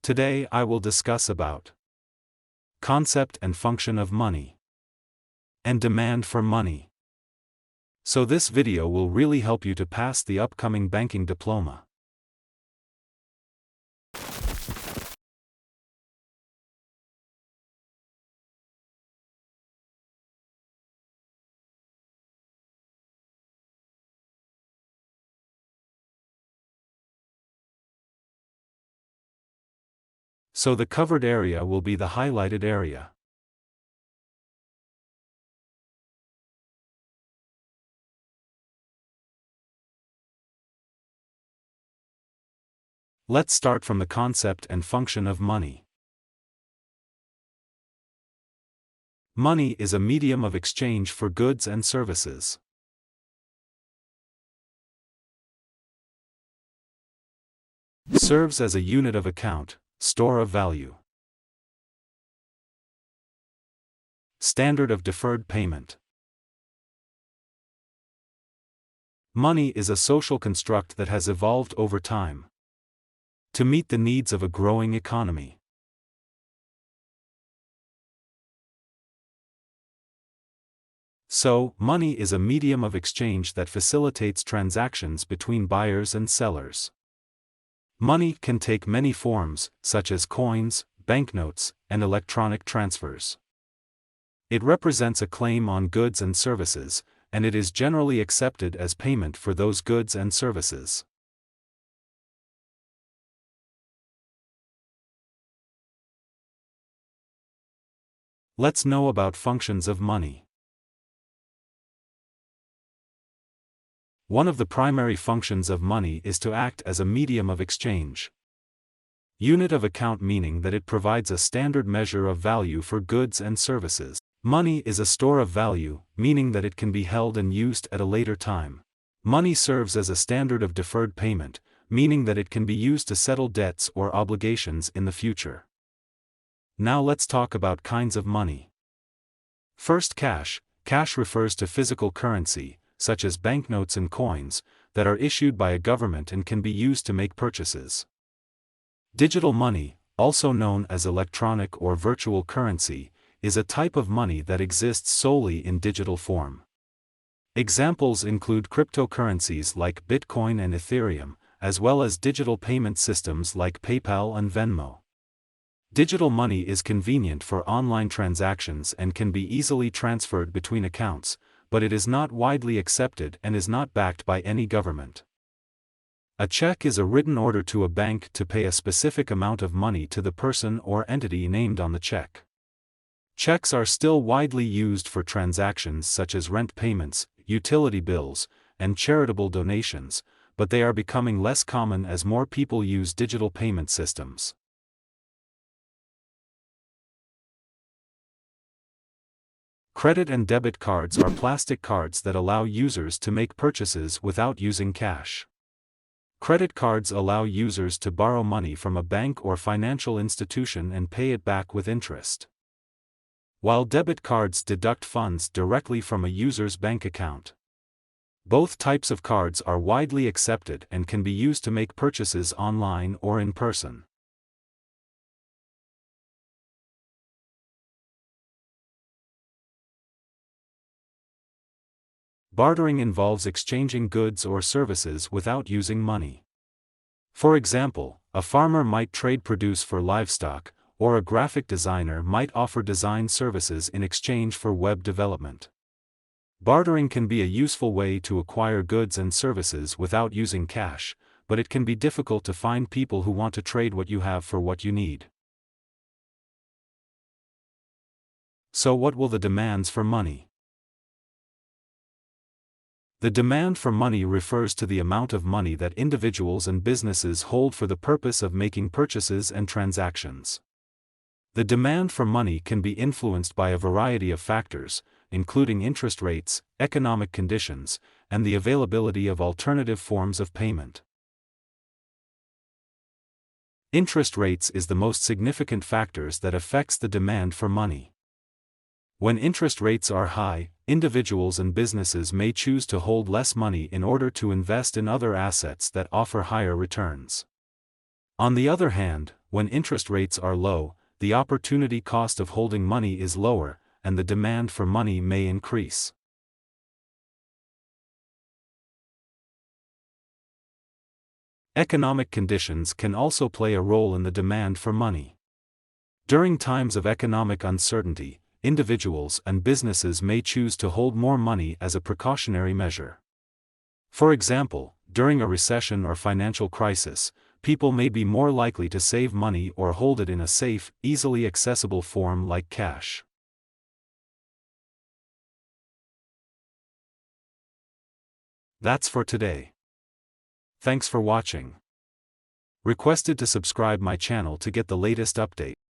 Today I will discuss about concept and function of money and demand for money. So this video will really help you to pass the upcoming banking diploma. So the covered area will be the highlighted area. Let's start from the concept and function of money. Money is a medium of exchange for goods and services. Serves as a unit of account, store of value. Standard of deferred payment. Money is a social construct that has evolved over time to meet the needs of a growing economy. So, money is a medium of exchange that facilitates transactions between buyers and sellers. Money can take many forms, such as coins, banknotes, and electronic transfers. It represents a claim on goods and services, and it is generally accepted as payment for those goods and services. Let's know about functions of money. One of the primary functions of money is to act as a medium of exchange. Unit of account meaning that it provides a standard measure of value for goods and services. Money is a store of value, meaning that it can be held and used at a later time. Money serves as a standard of deferred payment, meaning that it can be used to settle debts or obligations in the future. Now let's talk about kinds of money. First, cash. Cash refers to physical currency, such as banknotes and coins, that are issued by a government and can be used to make purchases. Digital money, also known as electronic or virtual currency, is a type of money that exists solely in digital form. Examples include cryptocurrencies like Bitcoin and Ethereum, as well as digital payment systems like PayPal and Venmo. Digital money is convenient for online transactions and can be easily transferred between accounts, but it is not widely accepted and is not backed by any government. A check is a written order to a bank to pay a specific amount of money to the person or entity named on the check. Checks are still widely used for transactions such as rent payments, utility bills, and charitable donations, but they are becoming less common as more people use digital payment systems. Credit and debit cards are plastic cards that allow users to make purchases without using cash. Credit cards allow users to borrow money from a bank or financial institution and pay it back with interest, while debit cards deduct funds directly from a user's bank account. Both types of cards are widely accepted and can be used to make purchases online or in person. Bartering involves exchanging goods or services without using money. For example, a farmer might trade produce for livestock, or a graphic designer might offer design services in exchange for web development. Bartering can be a useful way to acquire goods and services without using cash, but it can be difficult to find people who want to trade what you have for what you need. So what will the demands for money? The demand for money refers to the amount of money that individuals and businesses hold for the purpose of making purchases and transactions. The demand for money can be influenced by a variety of factors, including interest rates, economic conditions, and the availability of alternative forms of payment. Interest rates is the most significant factors that affects the demand for money. When interest rates are high, individuals and businesses may choose to hold less money in order to invest in other assets that offer higher returns. On the other hand, when interest rates are low, the opportunity cost of holding money is lower, and the demand for money may increase. Economic conditions can also play a role in the demand for money. During times of economic uncertainty, individuals and businesses may choose to hold more money as a precautionary measure. For example, during a recession or financial crisis, people may be more likely to save money or hold it in a safe, easily accessible form like cash. That's for today. Thanks for watching. Requested to subscribe my channel to get the latest update.